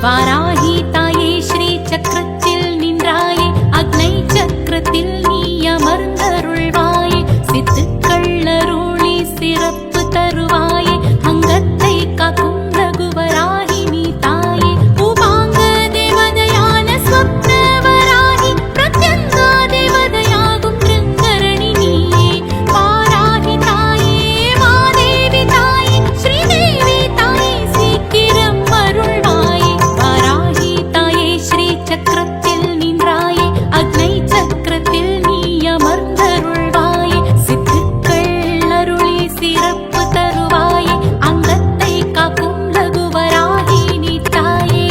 வாராகி தாயே ஸ்ரீ சக்கரத்தில் நின்றாயே அக்னை சக்கரத்தில் நீ அமர்ந்தருள்வாயே சித்துக்கள் அருளி சிறப்பு தருவாயே அங்கத்தை காக்கும் ரகுவராகி நீ தாயே உபாங்க தேவதையான ஸ்வப்னவராகி பிரத்யங்கா தேவதையாகும் திருங்கரணி நீயே வாராகி தாயே மாதேவி தாயே ஸ்ரீதேவி தாயே சீக்கிரம் அருள்வாயே வாராகி தாயே ஸ்ரீ சக்கரத்தில் நின்றாயே அக்னை சக்கரத்தில் நீ அமர்ந்தருள்வாயே சித்துக்கள் அருளி சிறப்பு தருவாயே அங்கத்தை காக்கும் ரகுவராகி நீ தாயே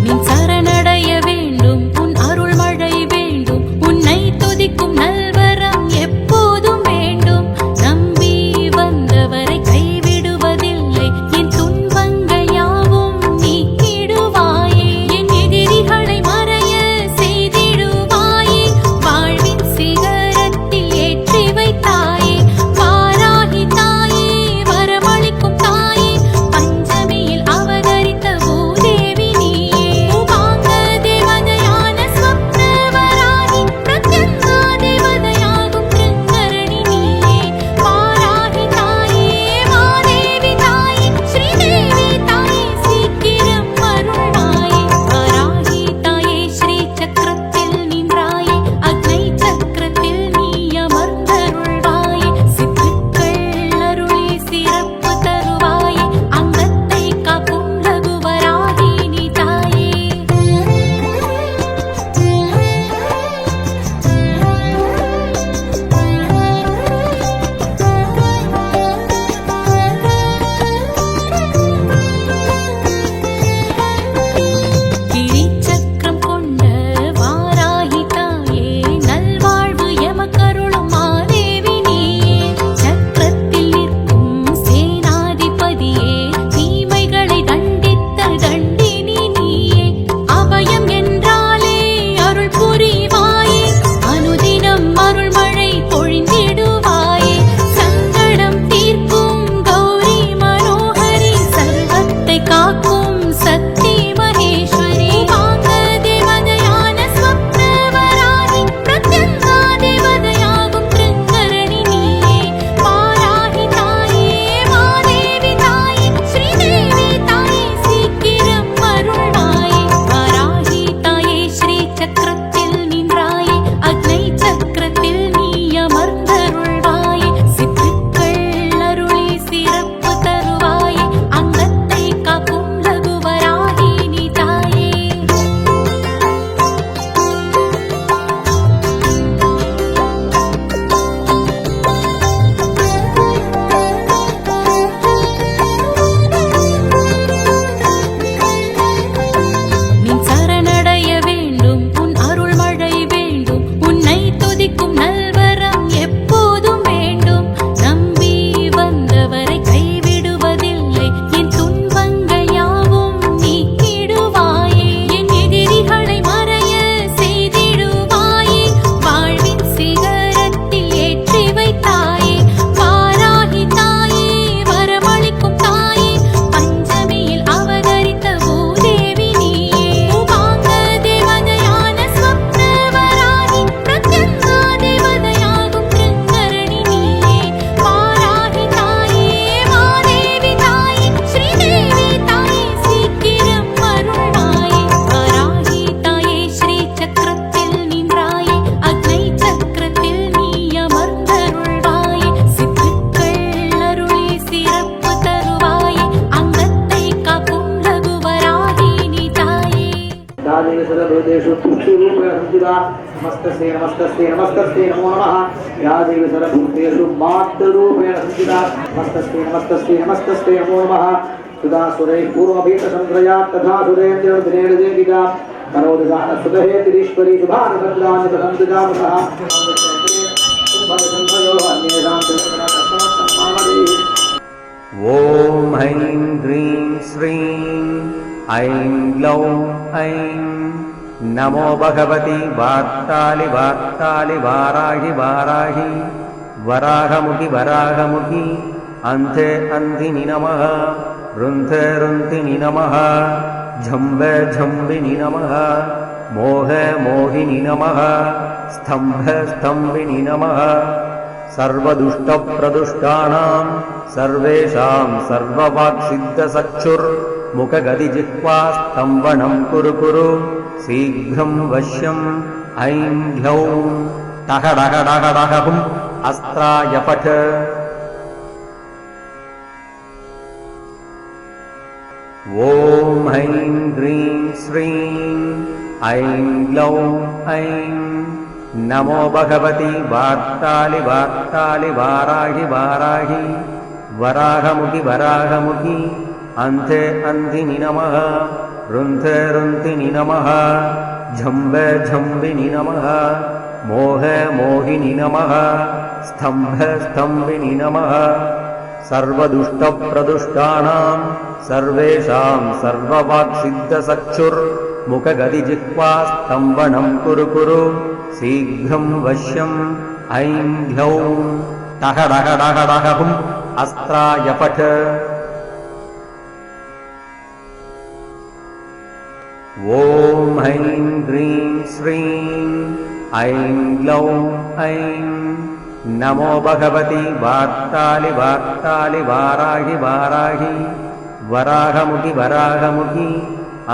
நின் சரணடைய வேண்டும் உன் அருள் மழை வேண்டும் உன்னை துதிக்கும் நல்வரம் எப்போதும் வேண்டும் நம்பி வந்தவரை கைவிடுவதில்லை என் துன்பங்கள் யாவும் நீக்கிடுவாயே என் எதிரிகளை மறைய செய்திடுவாயே வாழ்வின் சிகரத்தில் ஏற்றி வைத்தாயே வாராகி தாயே வரமளிக்கும் தாயே பஞ்சமியில் அவதரித்த பூதேவி நீயே உபாங்க தேவதையான ஸ்வப்னவராகி பிரத்யங்கா தேவதையாகும் திருங்கரணி நீயே வாராகி தாயே மாதேவி தாயே ஸ்ரீதேவி தாயே சீக்கிரம் அருள்வாயே வாராகி தாயே ஸ்ரீ சக்கரத்தில் நின்றாயே அக்னை சக்கரத்தில் நீ அமர்ந்தருள்வாயே சித்துக்கள் அருளி சிறப்பு தருவாயே அங்கத்தை காக்கும் ரகுவராகி நீ தாயே கிரிச்சக்கரம் கொண்ட வாராகி தாயே நல்வாழ்வு எமக்கருளும் மாதேவி நீயே சக்கரத்தில் நிற்கும் சேனாதிபதியே தீமைகளை தண்டித்த தண்டினி நீயே அபயம் என்றாலே அருள் புரிவாயே அனுதினம் அருள் மழை பொழிந்திடுவாயே சங்கடம் தீர்க்கும் கௌரி மனோகரி சர்வத்தை காக்கும் சக்தி மகேஸ்வரி உபாங்க தேவதையான ஸ்வப்னவராகி பிரத்யங்கா தேவதையாகும் திருங்கரணி நீயே வாராகி தாயே மாதேவி தாயே ஸ்ரீதேவி தாயே சீக்கிரம் அருள்வாயே வாராகி தாயே ஸ்ரீ சக்கரத்தில் நின்றாயே அக்னை சக்கரத்தில் நீ அமர்ந்தருள்வாயே சித்துக்கள் அருளி சிறப்பு தருவாயே அங்கத்தை காக்கும் ரகுவராகி நீ தாயே நின் சரணடைய வேண்டும் உன் அருள் மழை வேண்டும் உன்னை துதிக்கும் நல்வரம் எப்போதும் வேண்டும் நம்பி வந்தவரை கைவிடுவதில்லை என் துன்பங்கள் யாவும் நீக்கிடுவாயே என் எதிரிகளை மறைய செய்திடுவாயே வாழ்வின் சிகரத்தில் ஏற்றி வைத்தாயே வாராகி தாயே வரமளிக்கும் தாயே பஞ்சமியில் அவதரித்த பூதேவி நீயே உபாங்க தேவதையான ஸ்வப்னவராகி பிரத்யங்கா தேவதையாகும் திருங்கரணி நீயே வாராகி தாயே மாதேவி தாயே ஸ்ரீதேவி தாயே சீக்கிரம் அருள்வாயே வாராகி தாயே ஸ்ரீ சக்கரத்தில் நின்றாயே அக்னை சக்கரத்தில் நீ அமர்ந்தருள்வாயே சித்துக்கள் அருளி சிறப்பு தருவாயே அங்கத்தை காக்கும் ரகுவராகி நீ தாயே दादेव सर्वभूतेषु तुष्टिरूपेण संस्थिता नमस्तस्यै नमस्तस्यै नमस्तस्यै नमो नमः या देवी सर्वभूतेषु मातृरूपेण संस्थिता नमस्तस्यै नमस्तस्यै नमस्तस्यै नमो नमः सुधा सुरैः पूर्वभीतसंत्रया तथा सुरेन्द्रदिनेन देविका करोददान सुदहे तिरीश्वरी शुभानुसन्दानि प्रसन्तिजामसः भवसंभयो अन्येषां तस्मात् ॐ ऐं ह्रीं श्रीं ऐं ग्लौं ऐं नमो भगवति वार्तालि वार्तालि वाराहि वाराहि वराहमुखि वराहमुखि अन्ते अन्तिनि नमः रुन्थे रुन्तिनि नमः झम्बे झम्बिनि नमः मोहे मोहिनि नमः स्तम्भे स्तम्भिनि नमः सर्वदुष्टप्रदुष्टानां सर्वेषां सर्ववाक्सिद्धचक्षुर्मुखगदिजिह्वा स्तम्भनं कुरु कुरु शीघ्रं वश्यम् ऐं ह्यौं टः डः डः डः हुम् अस्त्राय पठ ॐ ऐं ह्रीं श्रीं ऐं ग्लौं ऐं नमो भगवति वार्तालि वार्तालि वाराहि वाराहि वराहमुखि वराहमुखि अन्ते अन्तिनि नमः रुन्थे रुन्तिनि नमः झम्बे झम्बिनि नमः मोहे मोहिनि नमः स्तम्भे स्तम्भिनि नमः सर्वदुष्टप्रदुष्टानां सर्वेषां सर्ववाक्सिद्धचक्षुर्मुखगदिजिह्वा स्तम्भनं कुरु कुरु शीघ्रं वश्यम् ऐं ह्यौं टः डः डः डः हुम् अस्त्राय पठ ॐ ऐं ह्रीं श्रीं ऐं ग्लौं ऐं नमो भगवति वार्तालि वार्तालि वाराहि वाराहि वराहमुखि वराहमुखि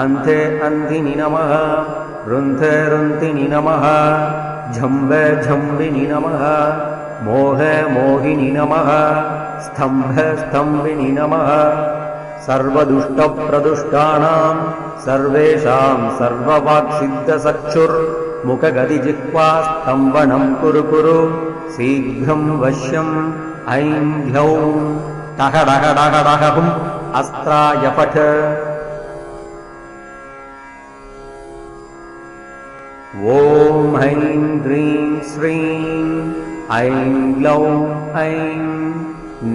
अन्ते अन्तिनि नमः रुन्थे रुन्तिनि नमः झम्बे झम्बिनि नमः मोहे मोहिनि नमः स्तम्भे स्तम्भिनि नमः सर्वदुष्टप्रदुष्टानां सर्वेषां सर्ववाक्सिद्धचक्षुर्मुखगदिजिह्वा स्तम्भनं कुरु कुरु शीघ्रं वश्यम् ऐं ह्यौं टः डः डः डः हुम् अस्त्राय पठ ॐ ऐं ह्रीं श्रीं ऐं ग्लौं ऐं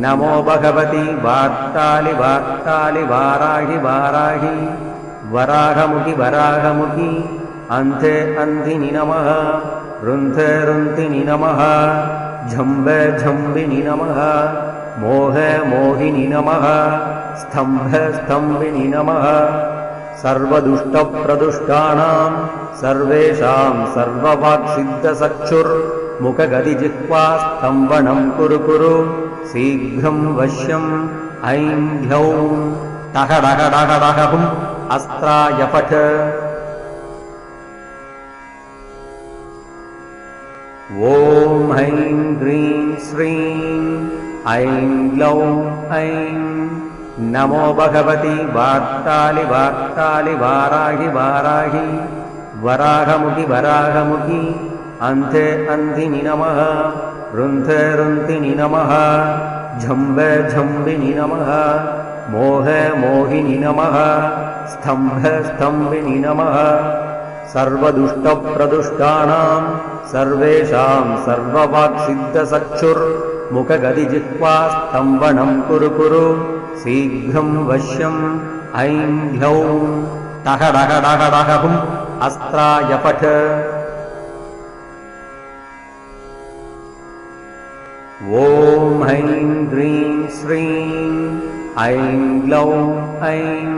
नमो भगवति वार्तालि वार्तालि वाराहि वाराहि वराहमुखि वराहमुखि अन्ते अन्तिनि नमः रुन्थे रुन्तिनि नमः झम्बे झम्बिनि नमः मोहे मोहिनि नमः स्तम्भे स्तम्भिनि नमः सर्वदुष्टप्रदुष्टानां सर्वेषां सर्ववाक्सिद्धचक्षुर्मुखगदिजिह्वा स्तम्भनं कुरु कुरु शीघ्रं वश्यम् ऐं ह्यौं टः डः डः डः हुम् अस्त्राय पठ ॐ ऐं ह्रीं श्रीं ऐं ग्लौं ऐं नमो भगवति वार्तालि वार्तालि वाराहि वाराहि वराहमुखि वराहमुखि अन्ते अन्तिनि नमः रुन्थे रुन्तिनि नमः झम्बे झम्बिनि नमः मोहे मोहिनि नमः स्तम्भे स्तम्भिनि नमः सर्वदुष्टप्रदुष्टानां सर्वेषां सर्ववाक्सिद्धचक्षुर्मुखगदिजिह्वा स्तम्भनं कुरु कुरु शीघ्रं वश्यम् ऐं ह्यौं टः डः डः डः हुम् अस्त्राय पठ ॐ ऐं ह्रीं श्रीं ऐं ग्लौं ऐं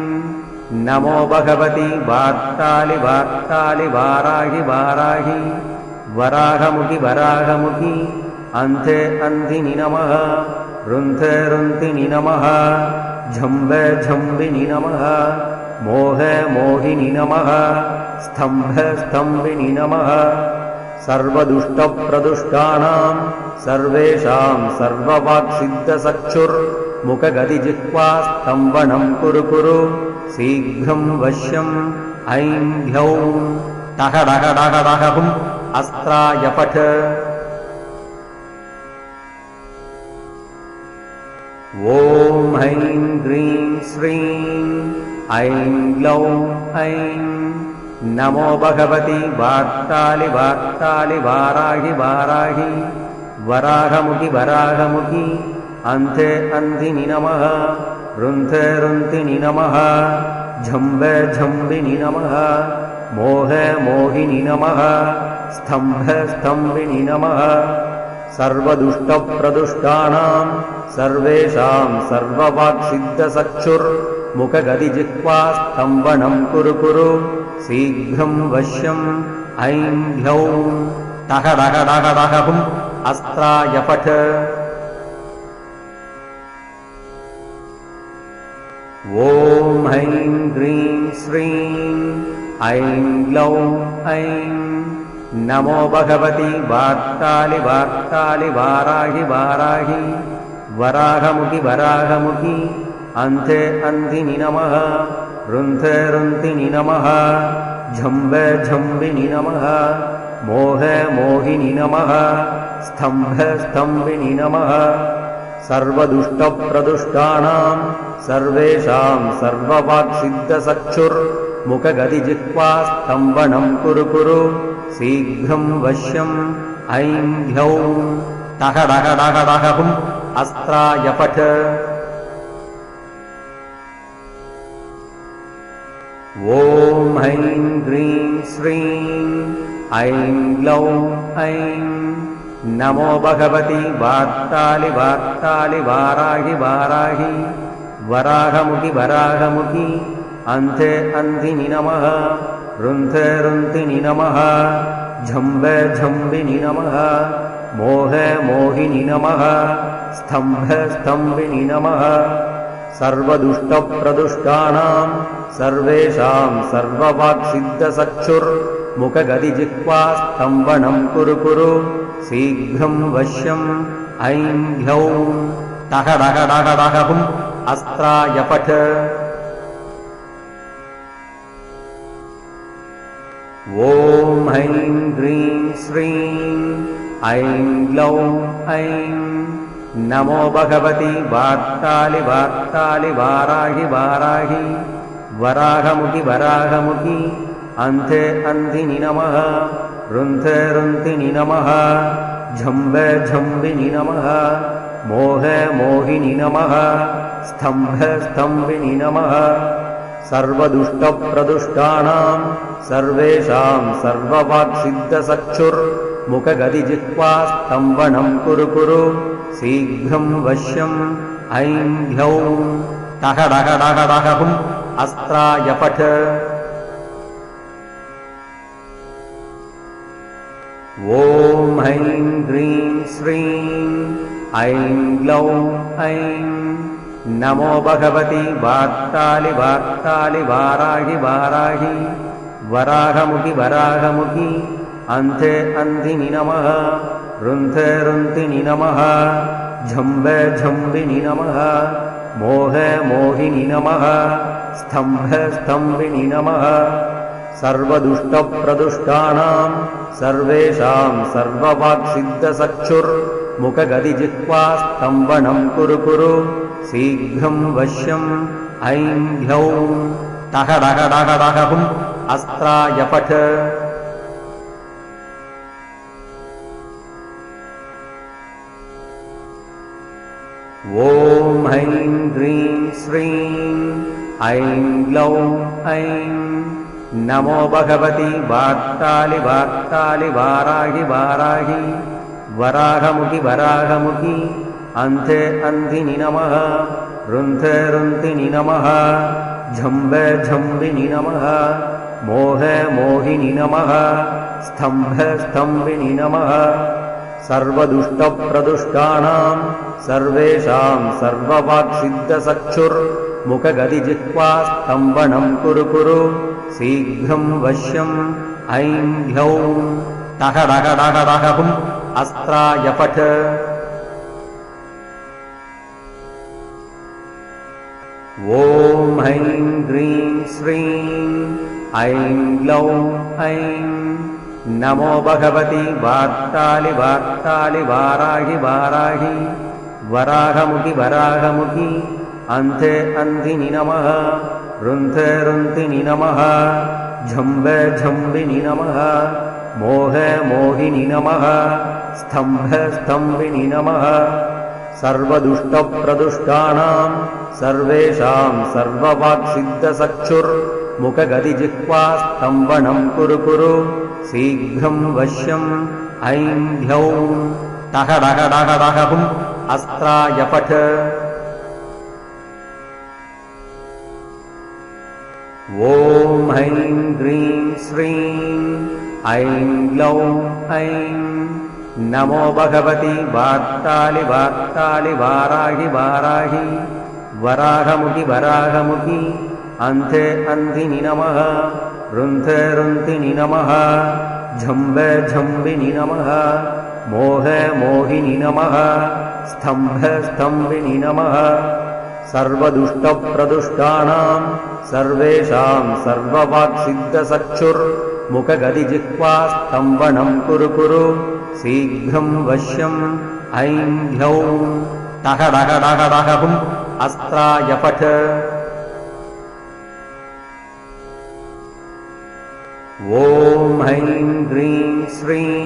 नमो भगवति वार्तालि वार्तालि वाराहि वाराहि वराहमुखि वराहमुखि अन्ते अन्तिनि नमः रुन्थे रुन्तिनि नमः झम्बे झम्बिनि नमः मोहे मोहिनि नमः स्तम्भे स्तम्भिनि नमः सर्वदुष्टप्रदुष्टानां सर्वेषां सर्ववाक्सिद्धचक्षुर्मुखगदिजिह्वा स्तम्भनं कुरु कुरु शीघ्रं वश्यम् ऐं ह्यौं टः डः डः डः हुम् अस्त्राय पठ ॐ ऐं ह्रीं श्रीं ऐं ग्लौं ऐं नमो भगवति वार्तालि वार्तालि वाराहि वाराहि वराहमुखि वराहमुखि अन्ते अन्तिनि नमः रुन्थे रुन्तिनि नमः झम्ब झम्बिनि नमः मोह मोहिनि नमः स्तम्भ स्तम्भिनि नमः सर्वदुष्टप्रदुष्टानां सर्वेषां सर्ववाक्सिद्धचक्षुर्मुखगदिजिह्वास्तम्भनं कुरु कुरु शीघ्रं वश्यम् ऐं ह्यौं टः डः डः डः हुम् अस्त्राय पठ ॐ ऐं ह्रीं श्रीं ऐं ग्लौं ऐं नमो भगवति वार्तालि वार्तालि वाराहि वाराहि वराहमुखि वराहमुखि अन्ते अन्धिनि नमः रुन्धे रुन्धिनि नमः झम्ब झम्बिनि नमः मोह मोहिनि नमः स्तम्भ स्तम्भिनि नमः सर्वदुष्टप्रदुष्टानां सर्वेषां सर्ववाक्सिद्धचक्षुर्मुखगदिजिह्वास्तम्भनं कुरु कुरु शीघ्रं वश्यम् ऐं ह्यौं टः डः डः डः हुम् अस्त्राय पठ ॐ ऐं ह्रीं श्रीं ऐं ग्लौं ऐं नमो भगवति वार्तालि वार्तालि वाराहि वाराहि वराहमुखि वराहमुखि अन्ते अन्धिनि नमः रुन्धे रुन्धिनि नमः झम्ब झम्बिनि नमः मोह मोहिनि नमः स्तम्भ स्तम्भिनि नमः सर्वदुष्टप्रदुष्टानां सर्वेषां सर्ववाक्सिद्धचक्षुर्मुखगदिजिह्वास्तम्भनं कुरु कुरु शीघ्रं वश्यम् ऐं ह्यौं टः डः डः डः हुम् अस्त्राय पठ ॐ ऐं ह्रीं श्रीं ऐं ग्लौं ऐं नमो भगवति वार्तालि वार्तालि वाराहि वाराहि वराहमुखि वराहमुखि अन्ते अन्धिनि नमः रुन्धे रुन्धिनि नमः झम्ब झम्बिनि नमः मोह मोहिनि नमः स्तम्भ स्तम्भिनि नमः सर्वदुष्टप्रदुष्टानां सर्वेषां सर्ववाक्सिद्धचक्षुर्मुखगदिजिह्वास्तम्भनं कुरु कुरु शीघ्रं वश्यम् ऐं ह्यौं टः डः डः डः हुम् अस्त्राय पठ ॐ ऐं ह्रीं श्रीं ऐं ग्लौं ऐं नमो भगवति वार्तालि वार्तालि वाराहि वाराहि वराहमुखि वराहमुखि अन्ते अन्धिनि नमः रुन्धे रुन्धिनि नमः झम्ब झम्बिनि नमः मोह मोहिनि नमः स्तम्भ स्तम्भिनि नमः सर्वदुष्टप्रदुष्टानां सर्वेषां सर्ववाक्सिद्धचक्षुर्मुखगदिजिह्वास्तम्भनं कुरु कुरु शीघ्रं वश्यम् ऐं ह्यौं टः डः डः डः हुम् अस्त्राय पठ ॐ ऐं ह्रीं श्रीं ऐं ग्लौं ऐं नमो भगवति वार्तालि वार्तालि वाराहि वाराहि वराहमुखि वराहमुखि अन्ते अन्धिनि नमः रुन्धे रुन्धिनि नमः झम्ब झम्बिनि नमः मोह मोहिनि नमः स्तम्भ स्तम्भिनि नमः सर्वदुष्टप्रदुष्टानां सर्वेषां सर्ववाक्सिद्धचक्षुर्मुखगदिजिह्वास्तम्भनं कुरु कुरु शीघ्रं वश्यम् ऐं ह्यौं टः डः डः डः हुम् अस्त्राय पठ ॐ ऐं ह्रीं श्रीं ऐं ग्लौं ऐं नमो भगवति वार्तालि वार्तालि वाराहि वाराहि वराहमुखि वराहमुखि अन्ते अन्धिनि नमः रुन्धे रुन्धिनि नमः झम्ब झम्बिनि नमः मोह मोहिनि नमः स्तम्भ स्तम्भिनि नमः सर्वदुष्टप्रदुष्टानां सर्वेषां सर्ववाक्सिद्धचक्षुर्मुखगतिजिह्वास्तम्भनं कुरु कुरु शीघ्रं वश्यम् ऐं ह्यौं टः डः डः डः हुम् अस्त्राय पठ ॐ ऐं ह्रीं श्रीं ऐं ग्लौं ऐं नमो भगवति वार्तालि वार्तालि वाराहि वाराहि वराहमुखि वराहमुखि अन्ते अन्धिनि नमः रुन्धे रुन्धिनि नमः झम्बे झम्बिनि नमः मोहे मोहिनि नमः स्तम्भे स्तम्भिनि नमः सर्वदुष्टप्रदुष्टानां सर्वेषां सर्ववाक्सिद्धचक्षुर्मुखगतिजिह्वास्तम्भनं कुरु कुरु शीघ्रं वश्यम् ऐं ह्यौं टः डः डः डः हुम् अस्त्राय पठ ॐ ऐं ह्रीं श्रीं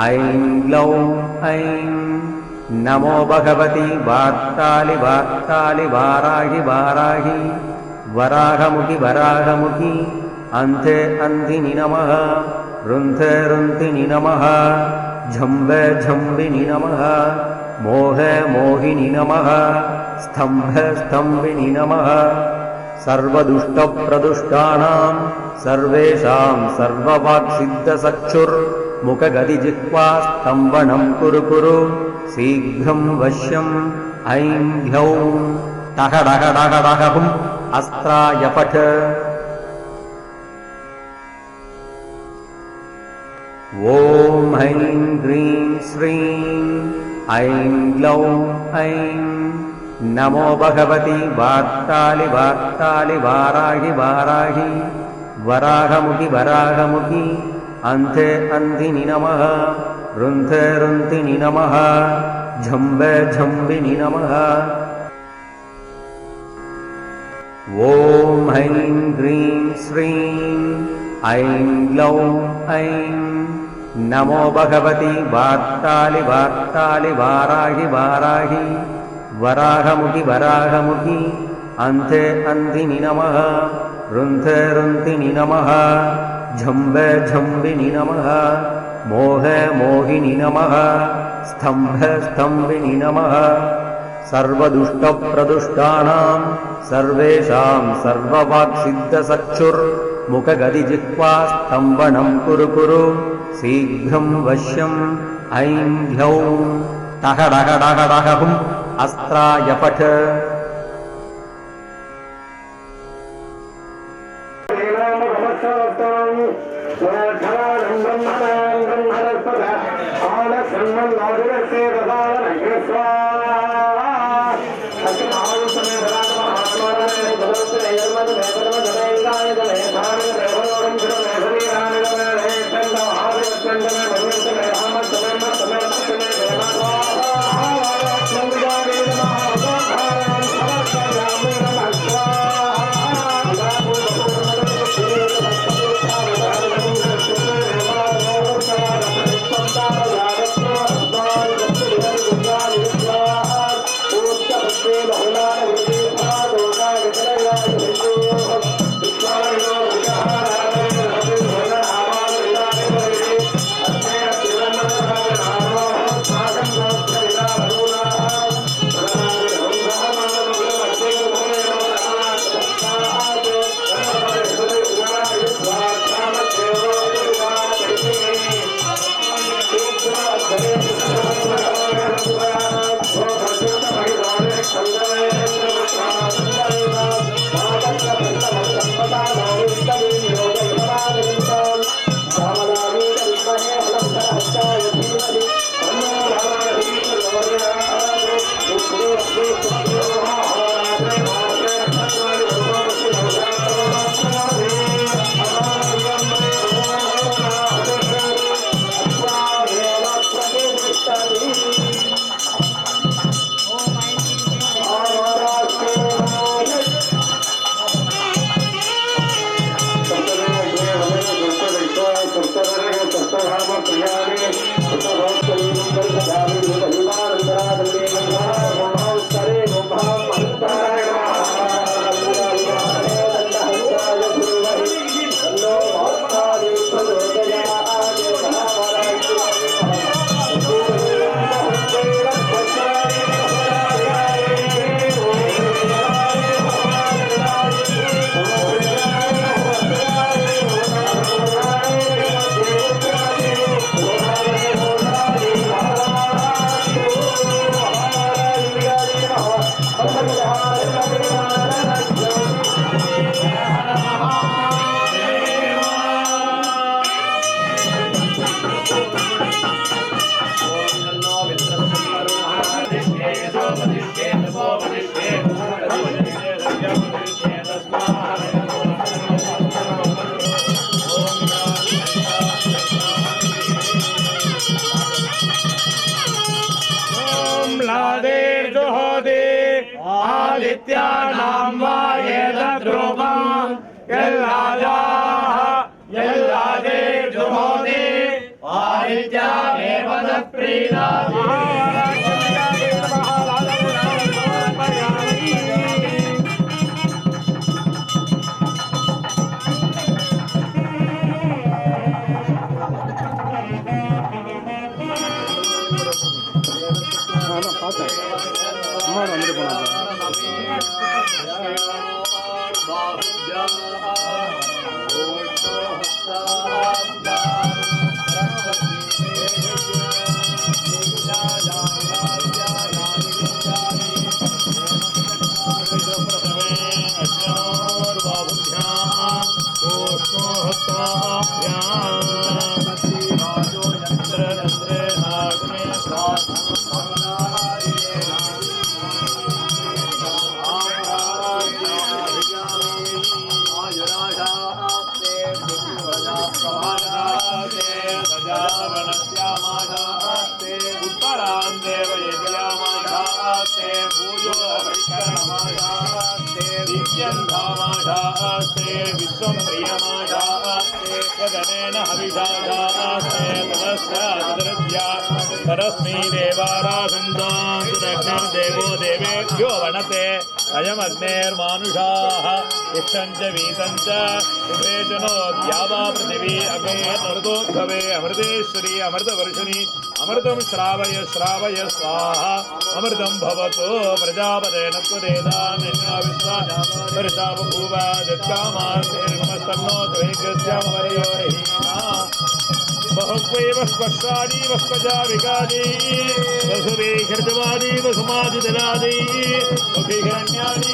ऐं ग्लौं ऐं नमो भगवति वार्तालि वार्तालि वाराहि वाराहि वराहमुखि वराहमुखि अन्ते अन्धिनि नमः रुन्धे रुन्धिनि नमः झम्बे झम्बिनि नमः मोहे मोहिनि नमः स्तम्भे स्तम्भिनि नमः सर्वदुष्टप्रदुष्टानां सर्वेषां सर्ववाक्सिद्धचक्षुर्मुखगतिजिह्वास्तम्भनं कुरु कुरु शीघ्रं वश्यम् ऐं ह्यौं टः डः डः डः हुम् अस्त्राय पठ ॐ ऐं ह्रीं श्रीं ऐं ग्लौं ऐं नमो भगवति वार्तालि वार्तालि वाराहि वाराहि वराहमुखि वराहमुखि अन्ते अन्धिनि नमः रुन्धे रुन्धिनि नमः झम्बे झम्बिनि नमः ॐ ऐं ह्रीं श्रीं ऐं ग्लौं ऐं नमो भगवति वार्तालि वार्तालि वाराहि वाराहि वराहमुखि वराहमुखि अन्ते अन्धिनि नमः रुन्धे रुन्धिनि नमः झम्बे झम्बिनि नमः मोहे मोहिनि नमः स्तम्भे स्तम्भिनि नमः सर्वदुष्टप्रदुष्टानां सर्वेषां सर्ववाक्सिद्धचक्षुर्मुखगतिजिह्वास्तम्भनं कुरु कुरु शीघ्रं वश्यम् ऐं ह्यौं टः डः डः डः हुम् अस्त्राय पठ Thank you. आदित्यानां वा एतद्रूपम् यल्लादे जुहोति आदित्यामेव तत्प्रीणाति வந்துட்டு போனாங்க विश्वं प्रियमाशास्ते यदनेन हविषाशास्ते तदस्यादृद्या परस्मै देवाराधन्तां सुदक्षिणं देवो देवेभ्यो वनते अयमग्नेर्मानुषाः इक्षं च वीतं च उभे च नो द्यावा पृथिवी अग्ने नर्दोद्भवे अमृतेश्वरी अमृतवर्षिणी अमृतं श्रावय श्रावय स्वाहा अमृतं भवतो प्रजापतेन त्वदेदान्यन्या विश्वा वर्षा बभूव दत्कामास्तेर्मस्तन्नो त्वैकस्यामवरयोरहीना बहुक्वैव स्पष्टानि वस्पजा विकानि वसुवे हृदवानि वसुमादिदलानि मुखे हिरण्यानि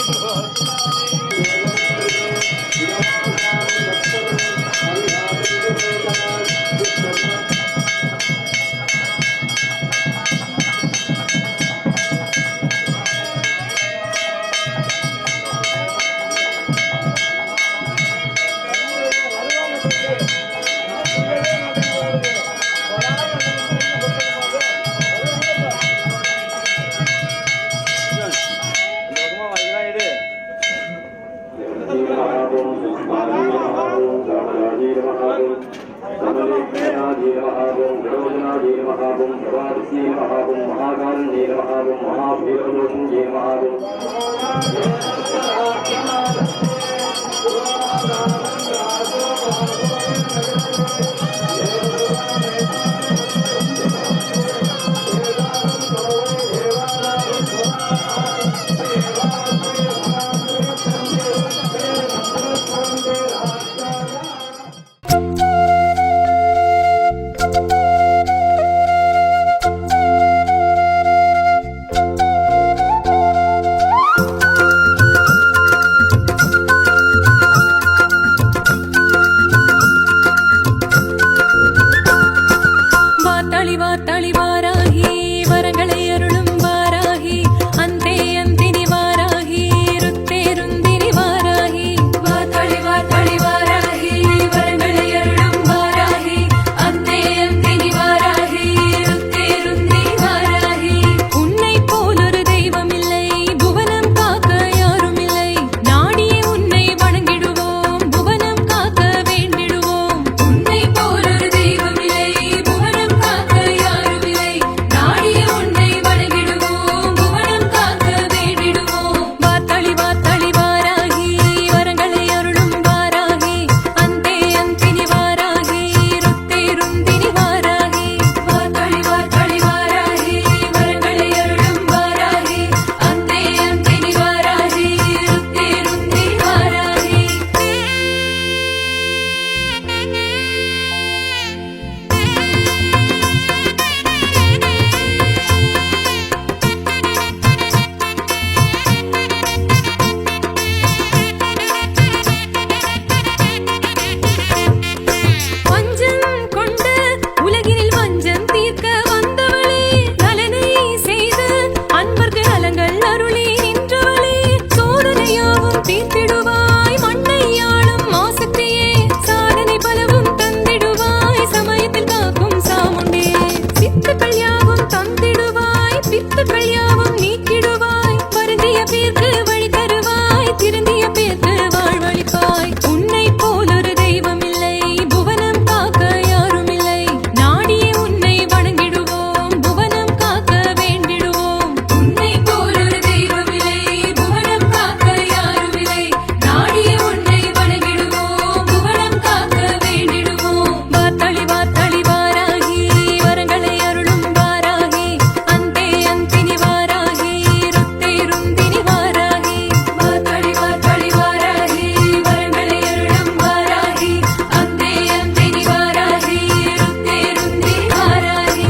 பேர்க்கு வழி தருவாய், திருந்திய பேர்க்கு வாழ்வளிப்பாய். உன்னை போலொரு தெய்வம் இல்லை, புவனம் காக்க யாரும் இல்லை. நாடிய உன்னை வணங்கிடுவோம், புவனம் காக்க வேண்டிடுவோம். உன்னை போலொரு தெய்வம் இல்லை, புவனம் காக்க யாரும் இல்லை. நாடிய உன்னை வணங்கிடுவோம், புவனம் காக்க வேண்டிடுவோம். வார்த்தளி வார்த்தளி வாராகி, வரங்களை அருளும் வாராகி. அந்தே அந்தினி வாராகி, ருத்தே ருந்தினி வாராகி. வார்த்தளி வார்த்தளி வாராகி, வரங்களை அருளும் வாராகி. அந்தே அந்தினி வாராகி, ருத்தே ருந்தினி வாராகி.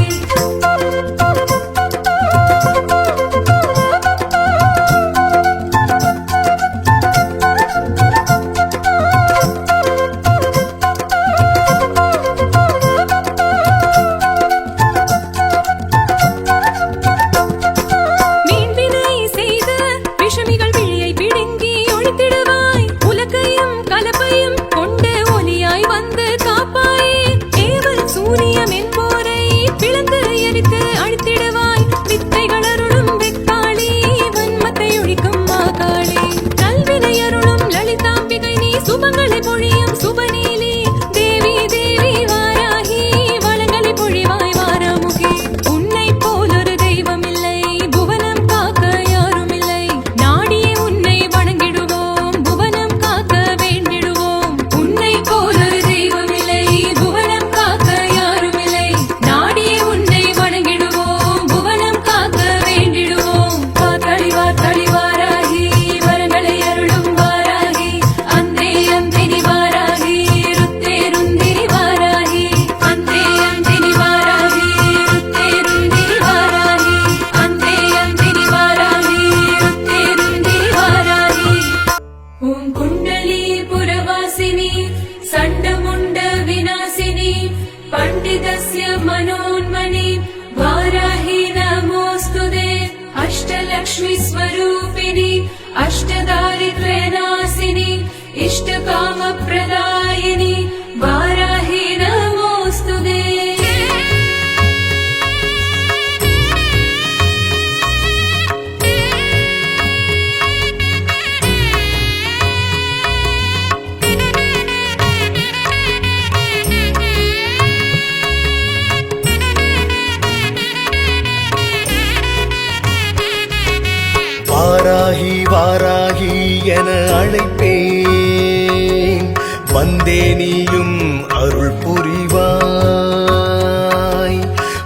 மீன்வினை செய்து விஷமிகள் விழியை பிடுங்கி ஒழித்திடுவாய். உலக்கையும் கலப்பையும் கொண்டு ஒலியாய் வந்து காப்பாயே. ஏவல் சூனியம் என்போரை பிளந்து எரித்து அழித்திடுவாய். வித்தைகள் அருளும் வெக்காளி, வன்மத்தை ஒழிக்கும் மாகாளி. கல்வினை அருளும் லலிதாம்பிகை நீ, சுபங்களை பொழியும் சுபநீலி. தேவி தேவி வாராகி, வளங்களை பொழிவாய் வாராமுகி. உன்னை போலொரு தெய்வம் இல்லை, புவனம் காக்க யாரும் இல்லை. நாடிய உன்னை வணங்கிடுவோம், புவனம் காக்க வேண்டிடுவோம். உன்னை போலொரு தெய்வம் இல்லை, புவனம் காக்க யாரும் இல்லை. நாடிய உன்னை வணங்கிடுவோம், புவனம் காக்க வேண்டிடுவோம். வார்த்தளி வார்த்தளி வாராகி, வரங்களை அருளும் வாராகி. அந்தே அந்தினி வாராகி, ருத்தே ருந்தினி வாராகி. அந்தே அந்தினி வாராகி, ருத்தே ருந்தினி வாராகி. அந்தே அந்தினி வாராகி, ருத்தே ருந்தினி வாராகி. ஓம் குண்டலி புரவாசினி, சண்டமுண்ட விநாசினி, பண்டிதஸ்ய மனோன்மணி, வாராஹி நமோஸ்துதே. அஷ்டலக்ஷ்மி ஸ்வரூபிணி, அஷ்டதாரித்ர்யநாசினி, இஷ்டகாம பிரதாயினி, வாராஹி நமோஸ்துதே. வாராகி வாராகி என அழைப்பேன், வந்தே நீயும் அருள் புரிவாய்.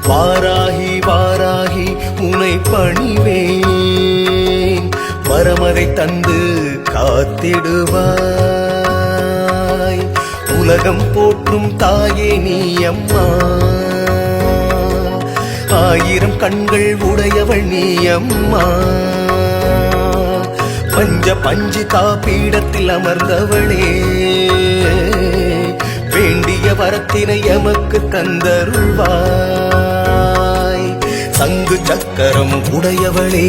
வாராகி வாராகி உனை பணிவேன், வரமதை தந்து காத்திடுவாய். உலகம் போற்றும் தாயே நீ அம்மா, ஆயிரம் கண்கள் உடையவள் நீ அம்மா. பஞ்ச பஞ்சிகா பீடத்தில் அமர்ந்தவளே, வேண்டிய வரத்தினை எமக்கு தந்தருள்வாய். சங்கு சக்கரம் உடையவளே,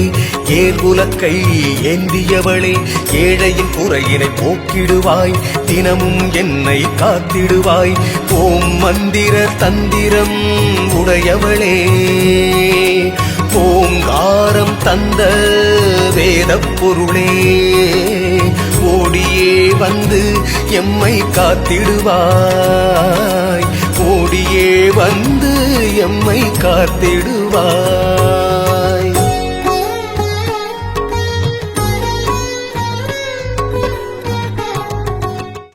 ஏர் உலக்கை ஏந்தியவளே, ஏழையின் குறையினை போக்கிடுவாய். தினமும் என்னை காத்திடுவாய். ஓம் மந்திர தந்திரம் உடையவளே, ஓங்காரம் தந்த வேதப் பொருளே, ஓடியே வந்து எம்மை காத்திடுவாய். ஓடியே வந்து எம்மை காத்திடுவாய்.